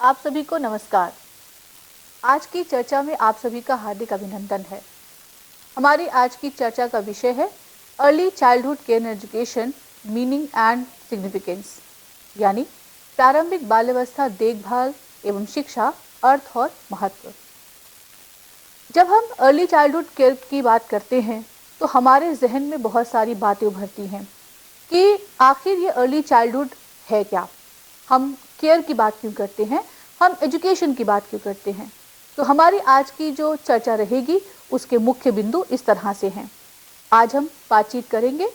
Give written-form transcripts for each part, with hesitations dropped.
आप सभी को नमस्कार। आज की चर्चा में आप सभी का हार्दिक अभिनंदन है। हमारी आज की चर्चा का विषय है early childhood care and education meaning and significance, यानी प्रारंभिक बाल्यावस्था देखभाल एवं शिक्षा, अर्थ और महत्व। जब हम अर्ली चाइल्डहुड केयर की बात करते हैं तो हमारे जहन में बहुत सारी बातें उभरती हैं कि आखिर ये अर्ली चाइल्डहुड है क्या, हम केयर की बात क्यों करते हैं, हम एजुकेशन की बात क्यों करते हैं। तो हमारी आज की जो चर्चा रहेगी उसके मुख्य बिंदु इस तरह से हैं। आज हम बातचीत करेंगे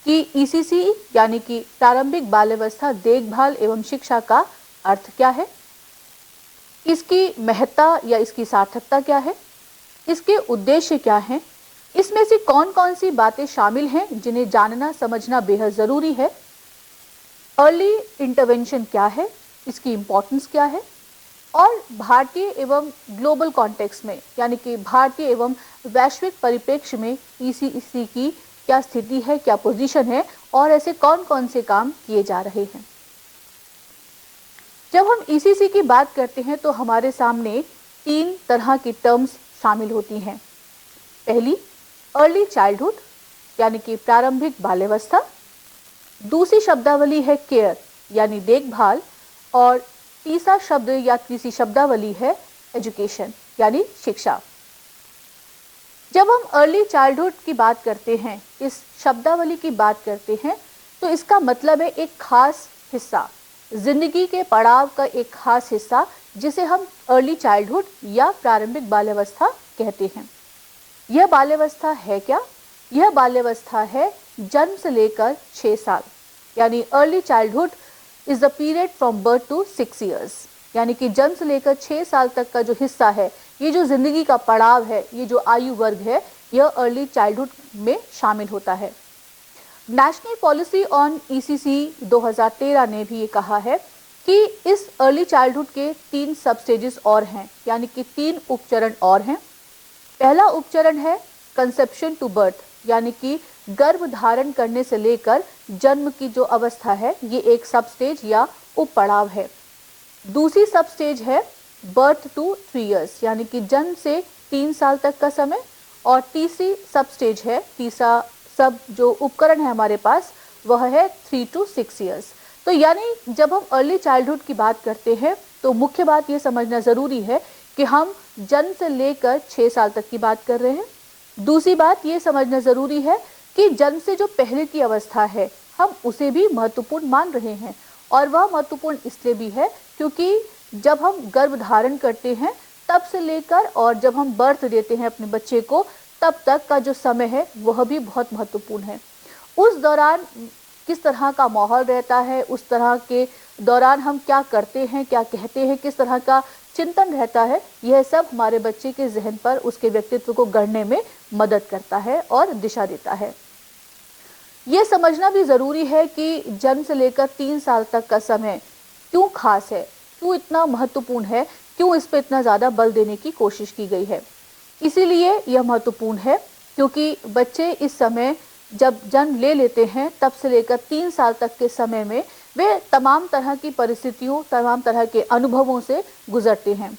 कि ईसीसी यानी कि प्रारंभिक बाल्यावस्था देखभाल एवं शिक्षा का अर्थ क्या है, इसकी महत्ता या इसकी सार्थकता क्या है, इसके उद्देश्य क्या हैं, इसमें से कौन कौन सी बातें शामिल हैं जिन्हें जानना समझना बेहद ज़रूरी है, अर्ली इंटरवेंशन क्या है, इसकी इम्पोर्टेंस क्या है, और भारतीय एवं ग्लोबल कॉन्टेक्स्ट में यानी कि भारतीय एवं वैश्विक परिप्रेक्ष्य में ईसीसी की क्या स्थिति है, क्या पोजीशन है और ऐसे कौन कौन से काम किए जा रहे हैं। जब हम ईसीसी की बात करते हैं तो हमारे सामने तीन तरह की टर्म्स शामिल होती हैं। पहली अर्ली चाइल्डहुड यानी कि प्रारंभिक बाल्यावस्था, दूसरी शब्दावली है केयर यानी देखभाल, और तीसरा शब्द या तीसरी शब्दावली है एजुकेशन यानी शिक्षा। जब हम अर्ली चाइल्डहुड की बात करते हैं, इस शब्दावली की बात करते हैं, तो इसका मतलब है एक खास हिस्सा, जिंदगी के पड़ाव का एक खास हिस्सा जिसे हम अर्ली चाइल्डहुड या प्रारंभिक बाल्यावस्था कहते हैं। यह बाल्यावस्था है क्या? यह बाल्यावस्था है जन्म से लेकर 6 साल, यानी early childhood is the period from birth to 6 years, यानी कि जन्म से लेकर 6 साल तक का जो हिस्सा है, ये जो जिंदगी का पड़ाव है, ये जो आयु वर्ग है, यह अर्ली चाइल्डहुड में शामिल होता है। नेशनल पॉलिसी ऑन ईसीसी 2013 ने भी ये कहा है कि इस अर्ली चाइल्डहुड के 3 सब स्टेजेस और हैं, यानी कि 3 उपचरण और हैं। पहला उपचरण है कंसेप्शन टू बर्थ, यानी कि गर्भ धारण करने से लेकर जन्म की जो अवस्था है, ये एक सब स्टेज या उप पड़ाव है। दूसरी सब स्टेज है बर्थ टू 3 ईयर्स, यानी कि जन्म से 3 साल तक का समय, और तीसरी सब स्टेज है, तीसरा सब जो उपकरण है हमारे पास, वह है 3 to 6 ईयर्स। तो यानी जब हम अर्ली चाइल्डहुड की बात करते हैं तो मुख्य बात ये समझना ज़रूरी है कि हम जन्म से लेकर 6 साल तक की बात कर रहे हैं। दूसरी बात ये समझना ज़रूरी है कि जन्म से जो पहले की अवस्था है, हम उसे भी महत्वपूर्ण मान रहे हैं, और वह महत्वपूर्ण इसलिए भी है क्योंकि जब हम गर्भ धारण करते हैं तब से लेकर और जब हम बर्थ देते हैं अपने बच्चे को, तब तक का जो समय है वह भी बहुत महत्वपूर्ण है। उस दौरान किस तरह का माहौल रहता है, उस तरह के दौरान हम क्या करते हैं, क्या कहते हैं, किस तरह का चिंतन रहता है, यह सब हमारे बच्चे के जहन पर उसके व्यक्तित्व को गढ़ने में मदद करता है और दिशा देता है। ये समझना भी ज़रूरी है कि जन्म से लेकर 3 साल तक का समय क्यों खास है, क्यों इतना महत्वपूर्ण है, क्यों इस पर इतना ज़्यादा बल देने की कोशिश की गई है। इसीलिए यह महत्वपूर्ण है क्योंकि बच्चे इस समय जब जन्म ले लेते हैं तब से लेकर 3 साल तक के समय में वे तमाम तरह की परिस्थितियों, तमाम तरह के अनुभवों से गुजरते हैं।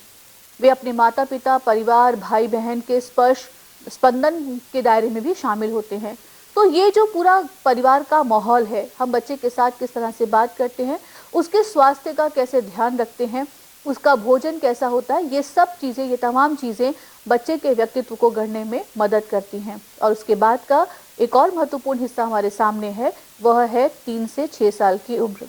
वे अपने माता पिता, परिवार, भाई बहन के स्पंदन के दायरे में भी शामिल होते हैं। तो ये जो पूरा परिवार का माहौल है, हम बच्चे के साथ किस तरह से बात करते हैं, उसके स्वास्थ्य का कैसे ध्यान रखते हैं, उसका भोजन कैसा होता है, ये सब चीज़ें, ये तमाम चीज़ें बच्चे के व्यक्तित्व को गढ़ने में मदद करती हैं। और उसके बाद का एक और महत्वपूर्ण हिस्सा हमारे सामने है, वह है 3 से 6 साल की उम्र।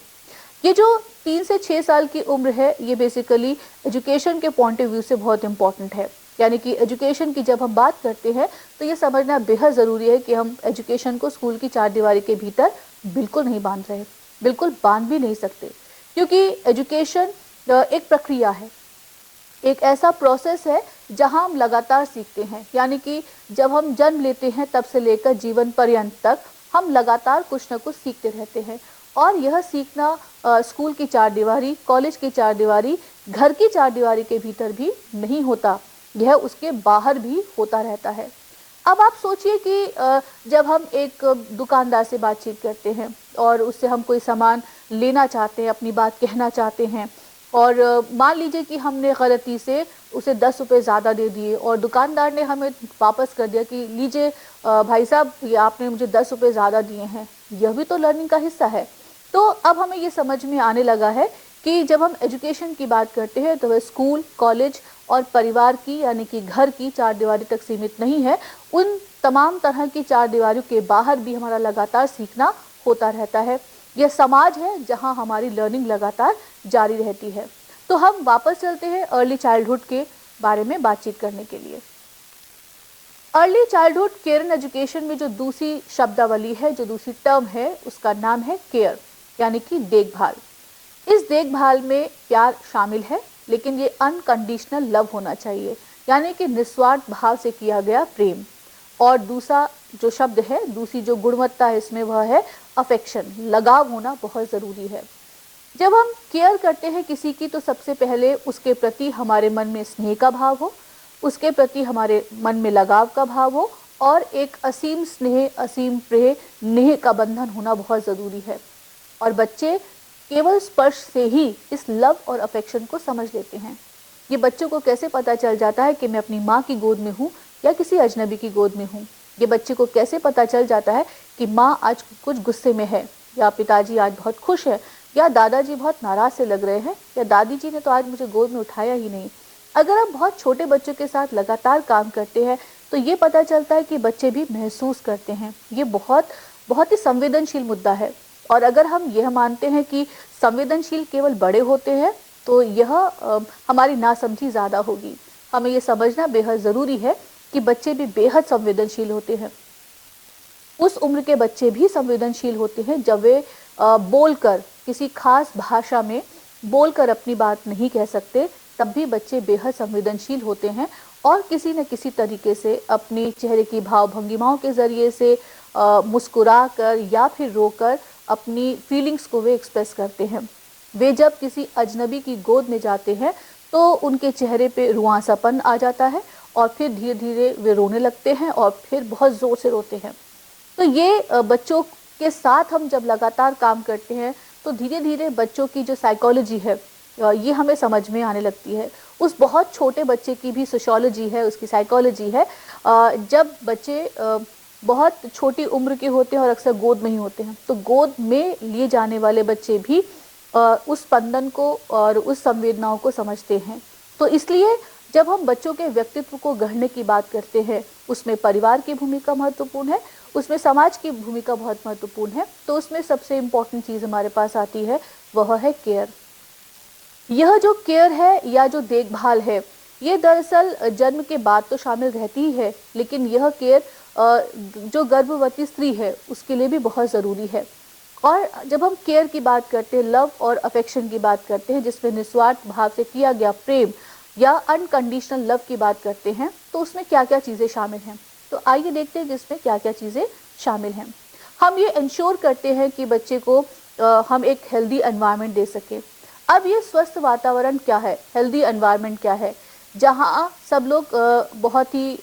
ये जो 3 से 6 साल की उम्र है, ये बेसिकली एजुकेशन के पॉइंट ऑफ व्यू से बहुत इंपॉर्टेंट है। यानी कि एजुकेशन की जब हम बात करते हैं तो ये समझना बेहद ज़रूरी है कि हम एजुकेशन को स्कूल की 4 दीवारी के भीतर बिल्कुल नहीं बांध रहे, बिल्कुल बांध भी नहीं सकते, क्योंकि एजुकेशन एक प्रक्रिया है, एक ऐसा प्रोसेस है जहां हम लगातार सीखते हैं। यानी कि जब हम जन्म लेते हैं तब से लेकर जीवन पर्यंत तक हम लगातार कुछ न कुछ सीखते रहते हैं, और यह सीखना स्कूल की 4 दीवारी, कॉलेज की 4 दीवारी, घर की 4 दीवारी के भीतर भी नहीं होता, यह उसके बाहर भी होता रहता है। अब आप सोचिए कि जब हम एक दुकानदार से बातचीत करते हैं और उससे हम कोई सामान लेना चाहते हैं, अपनी बात कहना चाहते हैं, और मान लीजिए कि हमने गलती से उसे 10 रुपये ज़्यादा दे दिए और दुकानदार ने हमें वापस कर दिया कि लीजिए भाई साहब, ये आपने मुझे 10 रुपये ज़्यादा दिए हैं। यह भी तो लर्निंग का हिस्सा है। तो अब हमें ये समझ में आने लगा है कि जब हम एजुकेशन की बात करते हैं तो वह स्कूल, कॉलेज और परिवार की यानी कि घर की चार दीवारी तक सीमित नहीं है। उन तमाम तरह की चार दीवारियों के बाहर भी हमारा लगातार सीखना होता रहता है। यह समाज है जहां हमारी लर्निंग लगातार जारी रहती है। तो हम वापस चलते हैं अर्ली चाइल्डहुड के बारे में बातचीत करने के लिए। Early childhood care and education में जो दूसरी शब्दावली है, जो दूसरी टर्म है, उसका नाम है केयर यानी कि देखभाल। इस देखभाल में प्यार शामिल है, लेकिन ये अनकंडीशनल लव होना चाहिए यानी कि निस्वार्थ भाव से किया गया प्रेम। और दूसरा जो शब्द है, दूसरी जो गुणवत्ता है इसमें, वह है अफेक्शन, लगाव होना बहुत ज़रूरी है। जब हम केयर करते हैं किसी की तो सबसे पहले उसके प्रति हमारे मन में स्नेह का भाव हो, उसके प्रति हमारे मन में लगाव का भाव हो और एक असीम स्नेह, असीम प्रेम, नेह का बंधन होना बहुत ज़रूरी है। और बच्चे केवल स्पर्श से ही इस लव और अफेक्शन को समझ लेते हैं। ये बच्चों को कैसे पता चल जाता है कि मैं अपनी माँ की गोद में हूँ या किसी अजनबी की गोद में हूँ। ये बच्चे को कैसे पता चल जाता है कि माँ आज कुछ गुस्से में है, या पिताजी आज बहुत खुश है, या दादाजी बहुत नाराज से लग रहे हैं, या दादी जी ने तो आज मुझे गोद में उठाया ही नहीं। अगर हम बहुत छोटे बच्चों के साथ लगातार काम करते हैं तो ये पता चलता है कि बच्चे भी महसूस करते हैं। ये बहुत बहुत ही संवेदनशील मुद्दा है। और अगर हम यह मानते हैं कि संवेदनशील केवल बड़े होते हैं तो यह हमारी नासमझी ज़्यादा होगी। हमें ये समझना बेहद ज़रूरी है कि बच्चे भी बेहद संवेदनशील होते हैं। उस उम्र के बच्चे भी संवेदनशील होते हैं जब वे बोलकर, किसी खास भाषा में बोलकर अपनी बात नहीं कह सकते, तब भी बच्चे बेहद संवेदनशील होते हैं और किसी न किसी तरीके से अपनी चेहरे की भाव भंगिमाओं के ज़रिए से मुस्कुरा कर या फिर रोकर अपनी फीलिंग्स को वे एक्सप्रेस करते हैं। वे जब किसी अजनबी की गोद में जाते हैं तो उनके चेहरे पे रुआंसापन आ जाता है और फिर धीरे धीरे वे रोने लगते हैं और फिर बहुत ज़ोर से रोते हैं। तो ये बच्चों के साथ हम जब लगातार काम करते हैं तो धीरे धीरे बच्चों की जो साइकोलॉजी है ये हमें समझ में आने लगती है। उस बहुत छोटे बच्चे की भी सोशियोलॉजी है, उसकी साइकोलॉजी है। जब बच्चे बहुत छोटी उम्र के होते हैं और अक्सर गोद में ही होते हैं, तो गोद में लिए जाने वाले बच्चे भी उस स्पंदन को और उस संवेदनाओं को समझते हैं। तो इसलिए जब हम बच्चों के व्यक्तित्व को गढ़ने की बात करते हैं, उसमें परिवार की भूमिका महत्वपूर्ण है, उसमें समाज की भूमिका बहुत महत्वपूर्ण है। तो उसमें सबसे इम्पोर्टेंट चीज़ हमारे पास आती है, वह है केयर। यह जो केयर है या जो देखभाल है, ये दरअसल जन्म के बाद तो शामिल रहती ही है, लेकिन यह केयर जो गर्भवती स्त्री है उसके लिए भी बहुत ज़रूरी है। और जब हम केयर की बात करते हैं, लव और अफेक्शन की बात करते हैं, जिसमें निस्वार्थ भाव से किया गया प्रेम या अनकंडीशनल लव की बात करते हैं, तो उसमें क्या क्या चीज़ें शामिल हैं। तो आइए देखते हैं जिसमें क्या क्या चीज़ें शामिल हैं। हम ये इंश्योर करते हैं कि बच्चे को हम एक हेल्दी एनवायरनमेंट दे सकें। अब ये स्वस्थ वातावरण क्या है, हेल्दी एनवायरनमेंट क्या है? जहाँ सब लोग बहुत ही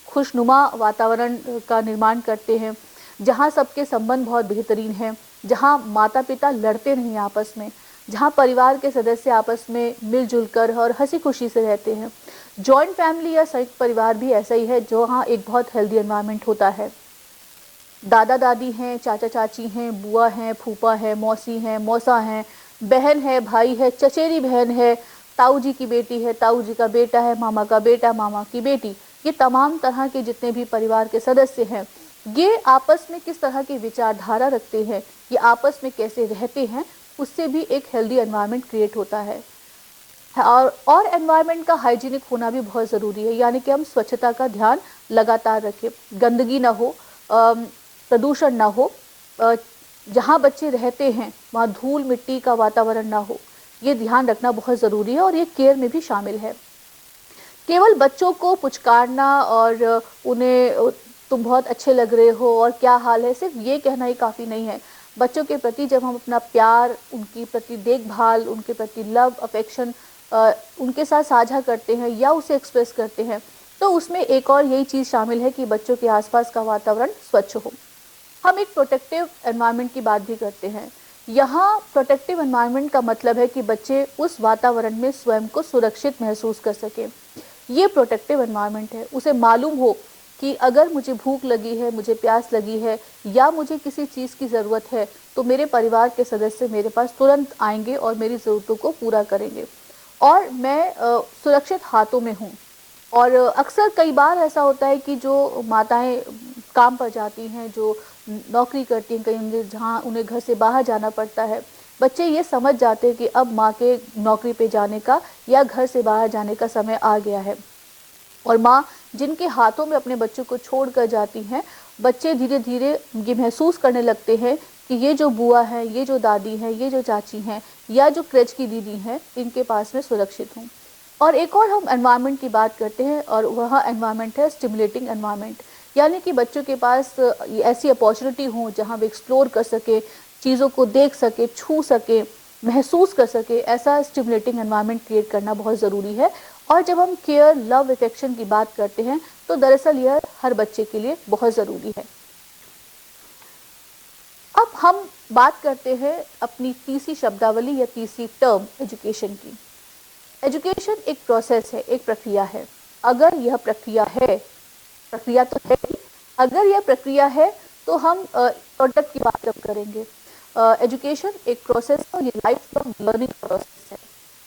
खुशनुमा वातावरण का निर्माण करते हैं, जहाँ सबके संबंध बहुत बेहतरीन हैं, जहाँ माता पिता लड़ते नहीं आपस में, जहाँ परिवार के सदस्य आपस में मिलजुल कर और हंसी खुशी से रहते हैं। जॉइंट फैमिली या संयुक्त परिवार भी ऐसा ही है, जहाँ एक बहुत हेल्दी एनवायरनमेंट होता है। दादा दादी हैं, चाचा चाची हैं, बुआ हैं, फूफा हैं, मौसी हैं, मौसा हैं, बहन है, भाई है, चचेरी बहन है, ताऊ जी की बेटी है, ताऊ जी का बेटा है, मामा का बेटा, मामा की बेटी। ये तमाम तरह के जितने भी परिवार के सदस्य हैं, ये आपस में किस तरह की विचारधारा रखते हैं, ये आपस में कैसे रहते हैं, उससे भी एक हेल्दी एनवायरनमेंट क्रिएट होता है। और एनवायरनमेंट का हाइजीनिक होना भी बहुत ज़रूरी है, यानी कि हम स्वच्छता का ध्यान लगातार रखें, गंदगी ना हो, प्रदूषण ना हो, जहाँ बच्चे रहते हैं वहाँ धूल मिट्टी का वातावरण ना हो, ये ध्यान रखना बहुत ज़रूरी है और ये केयर में भी शामिल है। केवल बच्चों को पुचकारना और उन्हें तुम बहुत अच्छे लग रहे हो और क्या हाल है, सिर्फ ये कहना ही काफ़ी नहीं है। बच्चों के प्रति जब हम अपना प्यार, उनकी प्रति देखभाल, उनके प्रति लव अफेक्शन उनके साथ साझा करते हैं या उसे एक्सप्रेस करते हैं, तो उसमें एक और यही चीज़ शामिल है कि बच्चों के आसपास का वातावरण स्वच्छ हो। हम एक प्रोटेक्टिव एनवायरनमेंट की बात भी करते हैं। यहाँ प्रोटेक्टिव एनवायरनमेंट का मतलब है कि बच्चे उस वातावरण में स्वयं को सुरक्षित महसूस कर सके। ये प्रोटेक्टिव एनवायरनमेंट है। उसे मालूम हो कि अगर मुझे भूख लगी है, मुझे प्यास लगी है या मुझे किसी चीज़ की ज़रूरत है तो मेरे परिवार के सदस्य मेरे पास तुरंत आएंगे और मेरी ज़रूरतों को पूरा करेंगे और मैं सुरक्षित हाथों में हूँ। और अक्सर कई बार ऐसा होता है कि जो माताएं काम पर जाती हैं, जो नौकरी करती हैं कहीं, जहाँ उन्हें घर से बाहर जाना पड़ता है, बच्चे ये समझ जाते हैं कि अब माँ के नौकरी पे जाने का या घर से बाहर जाने का समय आ गया है। और माँ जिनके हाथों में अपने बच्चों को छोड़ कर जाती हैं, बच्चे धीरे धीरे ये महसूस करने लगते हैं कि ये जो बुआ है, ये जो दादी है, ये जो चाची हैं या जो क्रेच की दीदी हैं, इनके पास में सुरक्षित हूँ। और एक और हम एनवायरनमेंट की बात करते हैं और वह एनवायरनमेंट है स्टिमुलेटिंग एनवायरनमेंट, यानी कि बच्चों के पास ऐसी अपॉर्चुनिटी हो जहाँ वे एक्सप्लोर कर सके, चीज़ों को देख सके, छू सके, महसूस कर सके। ऐसा स्टिमुलेटिंग एनवायरनमेंट क्रिएट करना बहुत ज़रूरी है। और जब हम केयर, लव, अफेक्शन की बात करते हैं तो दरअसल यह हर बच्चे के लिए बहुत ज़रूरी है। अब हम बात करते हैं अपनी तीसरी शब्दावली या तीसरी टर्म एजुकेशन की। एजुकेशन एक प्रोसेस है, एक प्रक्रिया है। अगर यह प्रक्रिया है, प्रक्रिया तो है ही, अगर यह प्रक्रिया है तो हम प्रोडक्ट की बात कब करेंगे। एजुकेशन एक प्रोसेस है और ये लाइफ लॉन्ग लर्निंग प्रोसेस है।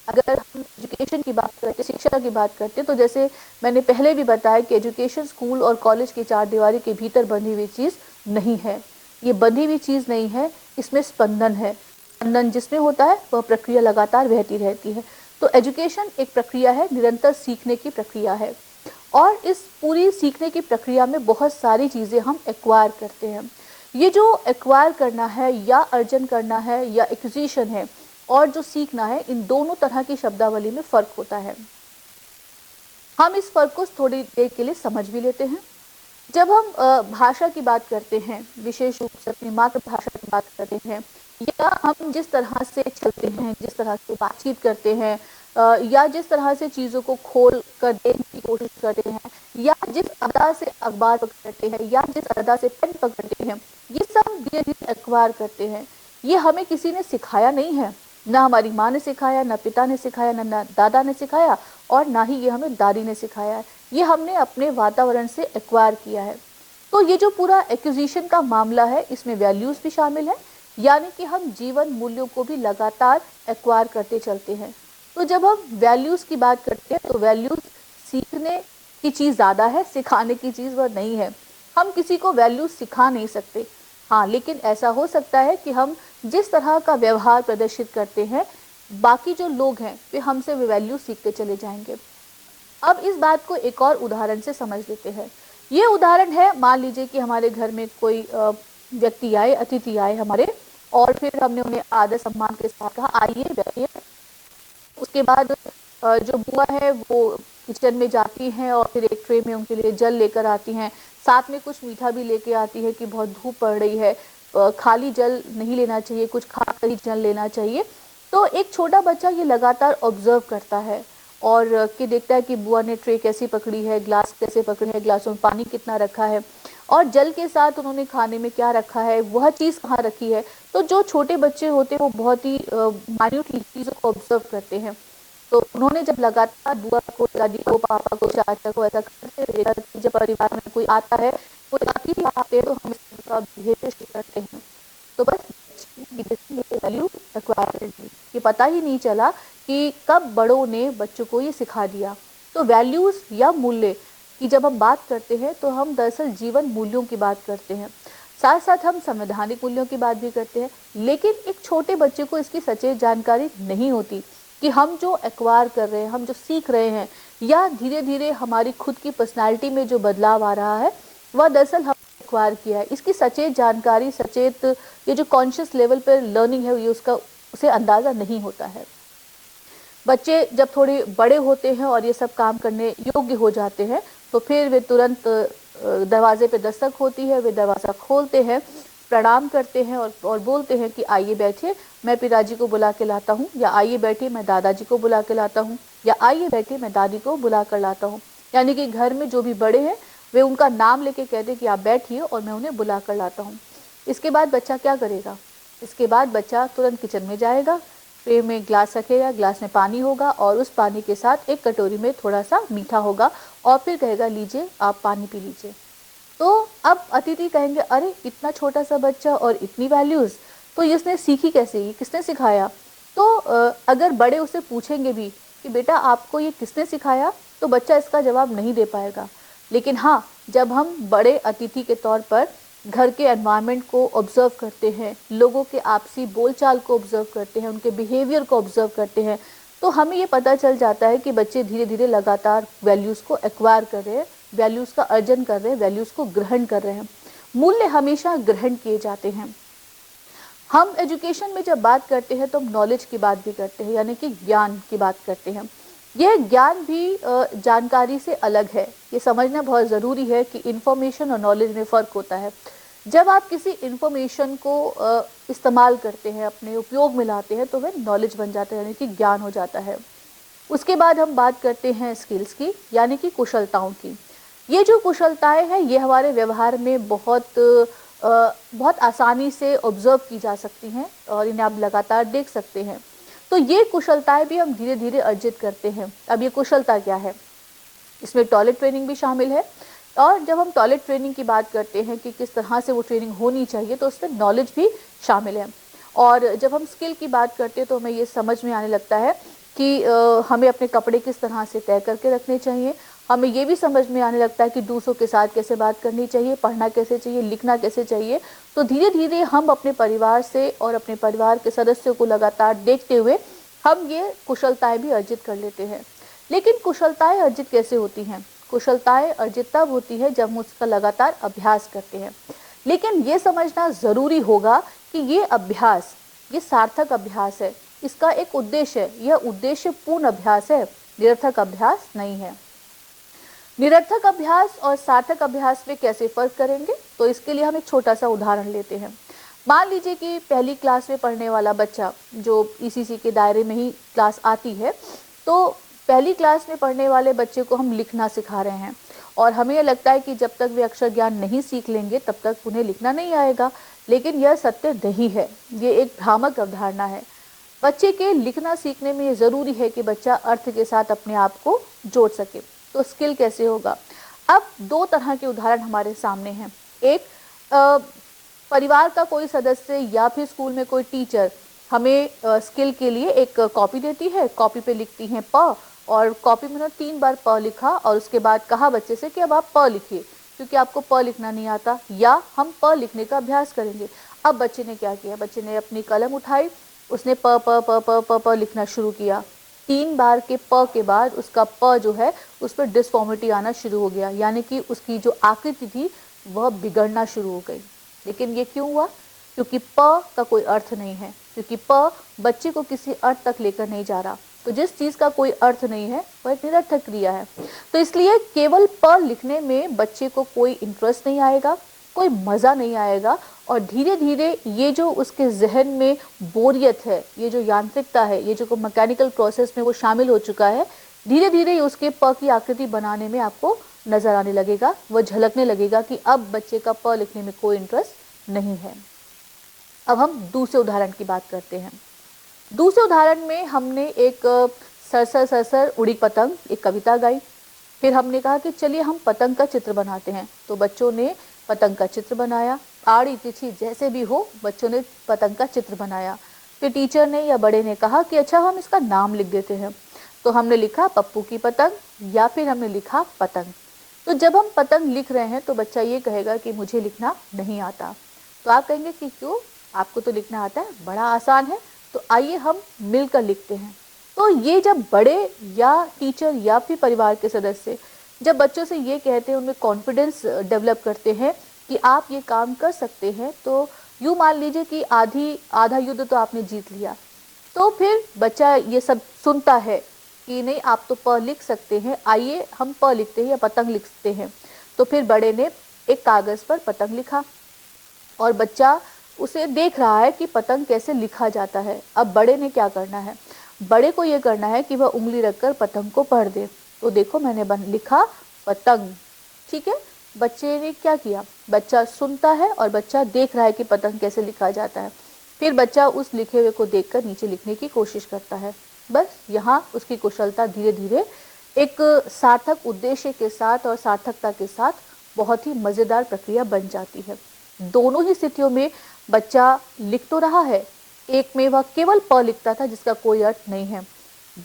अगर हम एजुकेशन की बात करते हैं, शिक्षा की बात करते हैं, तो जैसे मैंने पहले भी बताया कि एजुकेशन स्कूल और कॉलेज की चार दीवारी के भीतर बंधी हुई चीज़ नहीं है। ये बंधी हुई चीज़ नहीं है, इसमें स्पंदन है। स्पंदन जिसमें होता है वह प्रक्रिया लगातार बहती रहती है। तो एजुकेशन एक प्रक्रिया है, निरंतर सीखने की प्रक्रिया है। और इस पूरी सीखने की प्रक्रिया में बहुत सारी चीज़ें हम एक्वायर करते हैं। ये जो एक्वायर करना है या अर्जन करना है या एक्विजिशन है और जो सीखना है, इन दोनों तरह की शब्दावली में फ़र्क होता है। हम इस फ़र्क को थोड़ी देर के लिए समझ भी लेते हैं। जब हम भाषा की बात करते हैं, विशेष रूप से अपनी मातृभाषा की बात करते हैं, या हम जिस तरह से चलते हैं, जिस तरह से बातचीत करते हैं, या जिस तरह से चीज़ों को खोल कर देखने की कोशिश करते हैं, या जिस अदा से अखबार पकड़ते हैं, या जिस अदा से पेन पकड़ते हैं, ये सब धीरे धीरे एक्वायर करते हैं। ये हमें किसी ने सिखाया नहीं है, ना हमारी माँ ने सिखाया, ना पिता ने सिखाया, ना दादा ने सिखाया, और ना ही ये हमें दादी ने सिखाया है। ये हमने अपने वातावरण से एक्वायर किया है। तो ये जो पूरा एक्विजिशन का मामला है, इसमें वैल्यूज़ भी शामिल है, यानी कि हम जीवन मूल्यों को भी लगातार एक्वायर करते चलते हैं। तो जब हम वैल्यूज़ की बात करते हैं तो वैल्यूज़ सीखने की चीज़ ज़्यादा है, सिखाने की चीज़ वह नहीं है। हम किसी को वैल्यूज़ सिखा नहीं सकते। हाँ, लेकिन ऐसा हो सकता है कि हम जिस तरह का व्यवहार प्रदर्शित करते हैं, बाकी जो लोग हैं वे हमसे वे वैल्यू सीखते चले जाएंगे। अब इस बात को एक और उदाहरण से समझ लेते हैं। ये उदाहरण है, मान लीजिए कि हमारे घर में कोई व्यक्ति आए, अतिथि आए हमारे, और फिर हमने उन्हें आदर सम्मान के साथ कहा आइए बैठिए। उसके बाद जो बुआ है वो किचन में जाती हैं और फिर एक ट्रे में उनके लिए जल लेकर आती हैं, साथ में कुछ मीठा भी लेके आती है कि बहुत धूप पड़ रही है, खाली जल नहीं लेना चाहिए, कुछ खा कर ही जल लेना चाहिए। तो एक छोटा बच्चा ये लगातार ऑब्जर्व करता है और कि देखता है कि बुआ ने ट्रे कैसी पकड़ी है, ग्लास कैसे पकड़े हैं, ग्लासों में पानी कितना रखा है, और जल के साथ उन्होंने खाने में क्या रखा है, वह चीज़ कहाँ रखी है। तो जो छोटे बच्चे होते हैं वो बहुत ही माइन्यूटली चीज़ों को ऑब्जर्व करते हैं। तो उन्होंने जब लगातार बुआ को, दादी को, पापा को, चाचा को ऐसा करते देखा कि जब परिवार में कोई आता है, कोई अतिथि आते हैं तो हम इस तरह का बिहेवियर करते हैं। तो बस वैल्यू एक्वायर कर दी, ये पता ही नहीं चला कि कब बड़ों ने बच्चों को ये सिखा दिया। तो वैल्यूज़ या मूल्य की जब हम बात करते हैं तो हम दरअसल जीवन मूल्यों की बात करते हैं, साथ साथ हम संवैधानिक मूल्यों की बात भी करते हैं। लेकिन एक छोटे बच्चे को इसकी सचेत जानकारी नहीं होती कि हम जो एक्वायर कर रहे हैं, हम जो सीख रहे हैं, या धीरे धीरे हमारी खुद की पर्सनालिटी में जो बदलाव आ रहा है, वह दरअसल हम एक्वायर किया है। इसकी सचेत जानकारी, सचेत ये जो कॉन्शियस लेवल पर लर्निंग है, ये उसका उसे अंदाज़ा नहीं होता है। बच्चे जब थोड़े बड़े होते हैं और ये सब काम करने योग्य हो जाते हैं तो फिर वे तुरंत दरवाजे पे दस्तक होती है, वे दरवाज़ा खोलते हैं, प्रणाम करते हैं और बोलते हैं कि आइए बैठिए, मैं पिताजी को बुला के लाता हूँ, या आइए बैठिए मैं दादाजी को बुला के लाता हूँ, या आइए बैठिए मैं दादी को बुला कर लाता हूँ। यानी कि घर में जो भी बड़े हैं वे उनका नाम लेके कहते हैं कि आप बैठिए और मैं उन्हें बुला कर लाता हूँ। इसके बाद बच्चा क्या करेगा? इसके बाद बच्चा तुरंत किचन में जाएगा, ट्रे में ग्लास रखेगा, ग्लास में पानी होगा और उस पानी के साथ एक कटोरी में थोड़ा सा मीठा होगा और फिर कहेगा लीजिए आप पानी पी लीजिए। तो अब अतिथि कहेंगे अरे इतना छोटा सा बच्चा और इतनी वैल्यूज़, तो इसने सीखी कैसे, ये किसने सिखाया। तो अगर बड़े उसे पूछेंगे भी कि बेटा आपको ये किसने सिखाया, तो बच्चा इसका जवाब नहीं दे पाएगा। लेकिन हाँ, जब हम बड़े अतिथि के तौर पर घर के एनवायरनमेंट को ऑब्जर्व करते हैं, लोगों के आपसी बोलचाल को ऑब्जर्व करते हैं, उनके बिहेवियर को ऑब्जर्व करते हैं, तो हमें ये पता चल जाता है कि बच्चे धीरे धीरे लगातार वैल्यूज़ को एक्वायर कर रहे हैं, वैल्यूज़ का अर्जन कर रहे हैं, वैल्यूज़ को ग्रहण कर रहे हैं। मूल्य हमेशा ग्रहण किए जाते हैं। हम एजुकेशन में जब बात करते हैं तो हम नॉलेज की बात भी करते हैं, यानी कि ज्ञान की बात करते हैं। यह ज्ञान भी जानकारी से अलग है। ये समझना बहुत ज़रूरी है कि इन्फॉर्मेशन और नॉलेज में फ़र्क होता है। जब आप किसी इन्फॉर्मेशन को इस्तेमाल करते हैं, अपने उपयोग में लाते हैं, तो वह नॉलेज बन जाता है, यानी कि ज्ञान हो जाता है। उसके बाद हम बात करते हैं स्किल्स की, यानी कि कुशलताओं की। ये जो कुशलताएं हैं ये हमारे व्यवहार में बहुत आसानी से ऑब्जर्व की जा सकती हैं और इन्हें आप लगातार देख सकते हैं। तो ये कुशलताएं भी हम धीरे धीरे अर्जित करते हैं। अब ये कुशलता क्या है, इसमें टॉयलेट ट्रेनिंग भी शामिल है। और जब हम टॉयलेट ट्रेनिंग की बात करते हैं कि किस तरह से वो ट्रेनिंग होनी चाहिए, तो उसमें नॉलेज भी शामिल है। और जब हम स्किल की बात करते हैं तो हमें ये समझ में आने लगता है कि हमें अपने कपड़े किस तरह से तय करके रखने चाहिए। हमें ये भी समझ में आने लगता है कि दूसरों के साथ कैसे बात करनी चाहिए, पढ़ना कैसे चाहिए, लिखना कैसे चाहिए। तो धीरे धीरे हम अपने परिवार से और अपने परिवार के सदस्यों को लगातार देखते हुए हम ये कुशलताएं भी अर्जित कर लेते हैं। लेकिन कुशलताएं अर्जित कैसे होती हैं? कुशलताएं अर्जित तब होती है जब हम उसका लगातार अभ्यास करते हैं। लेकिन ये समझना ज़रूरी होगा कि ये अभ्यास, ये सार्थक अभ्यास है, इसका एक उद्देश्य है, यह उद्देश्यपूर्ण अभ्यास है, निरर्थक अभ्यास नहीं है। निरर्थक अभ्यास और सार्थक अभ्यास में कैसे फर्क करेंगे, तो इसके लिए हम एक छोटा सा उदाहरण लेते हैं। मान लीजिए कि पहली क्लास में पढ़ने वाला बच्चा, जो ईसीसी के दायरे में ही क्लास आती है, तो पहली क्लास में पढ़ने वाले बच्चे को हम लिखना सिखा रहे हैं और हमें यह लगता है कि जब तक वे अक्षर ज्ञान नहीं सीख लेंगे तब तक उन्हें लिखना नहीं आएगा। लेकिन यह सत्य नहीं है, ये एक भ्रामक अवधारणा है। बच्चे के लिखना सीखने में ये ज़रूरी है कि बच्चा अर्थ के साथ अपने आप को जोड़ सके। तो स्किल कैसे होगा? अब दो तरह के उदाहरण हमारे सामने हैं। एक, परिवार का कोई सदस्य या फिर स्कूल में कोई टीचर हमें स्किल के लिए एक कॉपी देती है, कॉपी पे लिखती हैं प, और कॉपी में 3 बार प लिखा और उसके बाद कहा बच्चे से कि अब आप प लिखिए, क्योंकि आपको प लिखना नहीं आता, या हम प लिखने का अभ्यास करेंगे। अब बच्चे ने क्या किया? बच्चे ने अपनी कलम उठाई, उसने प प प प प प लिखना शुरू किया। 3 बार के प के बाद उसका प जो है उस पर डिसफॉर्मिटी आना शुरू हो गया, यानी कि उसकी जो आकृति थी वह बिगड़ना शुरू हो गई। लेकिन ये क्यों हुआ? क्योंकि प का कोई अर्थ नहीं है, क्योंकि प बच्चे को किसी अर्थ तक लेकर नहीं जा रहा। तो जिस चीज़ का कोई अर्थ नहीं है वह एक निरर्थक क्रिया है। तो इसलिए केवल प लिखने में बच्चे को कोई इंटरेस्ट नहीं आएगा, कोई मज़ा नहीं आएगा, और धीरे धीरे ये जो उसके जहन में बोरियत है, ये जो यांत्रिकता है, ये जो मैकेनिकल प्रोसेस में वो शामिल हो चुका है, धीरे धीरे उसके प की आकृति बनाने में आपको नज़र आने लगेगा। वह झलकने लगेगा कि अब बच्चे का प लिखने में कोई इंटरेस्ट नहीं है। अब हम दूसरे उदाहरण की बात करते हैं। दूसरे उदाहरण में हमने एक सरसर सरसर उड़ी पतंग, एक कविता गाई। फिर हमने कहा कि चलिए हम पतंग का चित्र बनाते हैं। तो बच्चों ने पतंग का चित्र बनाया, आड़ी तिरछी जैसे भी हो, बच्चों ने पतंग का चित्र बनाया। फिर टीचर ने या बड़े ने कहा कि अच्छा हम इसका नाम लिख देते हैं। तो हमने लिखा पप्पू की पतंग, या फिर हमने लिखा पतंग। तो जब हम पतंग लिख रहे हैं तो बच्चा ये कहेगा कि मुझे लिखना नहीं आता। तो आप कहेंगे कि क्यों, आपको तो लिखना आता है, बड़ा आसान है, तो आइए हम मिलकर लिखते हैं। तो ये जब बड़े या टीचर या फिर परिवार के सदस्य जब बच्चों से ये कहते हैं, उनमें कॉन्फिडेंस डेवलप करते हैं कि आप ये काम कर सकते हैं, तो यूँ मान लीजिए कि आधा युद्ध तो आपने जीत लिया। तो फिर बच्चा ये सब सुनता है कि नहीं आप तो प लिख सकते हैं, आइए हम प लिखते हैं या पतंग लिखते हैं। तो फिर बड़े ने एक कागज़ पर पतंग लिखा और बच्चा उसे देख रहा है कि पतंग कैसे लिखा जाता है। अब बड़े ने क्या करना है? बड़े को ये करना है कि वह उंगली रखकर पतंग को पढ़ दे। तो देखो मैंने लिखा पतंग, ठीक है। बच्चे ने क्या किया? बच्चा सुनता है और बच्चा देख रहा है कि पतंग कैसे लिखा जाता है। फिर बच्चा उस लिखे हुए को देखकर नीचे लिखने की कोशिश करता है। बस यहाँ उसकी कुशलता धीरे धीरे एक सार्थक उद्देश्य के साथ और सार्थकता के साथ बहुत ही मजेदार प्रक्रिया बन जाती है। दोनों ही स्थितियों में बच्चा लिख तो रहा है, एक में वह केवल प लिखता था जिसका कोई अर्थ नहीं है,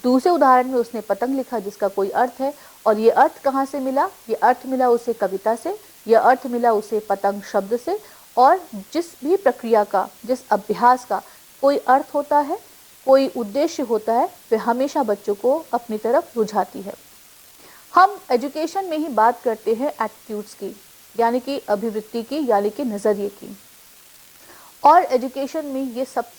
दूसरे उदाहरण में उसने पतंग लिखा जिसका कोई अर्थ है। और ये अर्थ कहाँ से मिला? ये अर्थ मिला उसे कविता से, यह अर्थ मिला उसे पतंग शब्द से। और जिस भी प्रक्रिया का, जिस अभ्यास का कोई अर्थ होता है, कोई उद्देश्य होता है, वह हमेशा बच्चों को अपनी तरफ रुझाती है। हम एजुकेशन में ही बात करते हैं एटीट्यूड्स की, यानी कि अभिवृत्ति की, यानी कि नजरिए की। और एजुकेशन में ये सबसे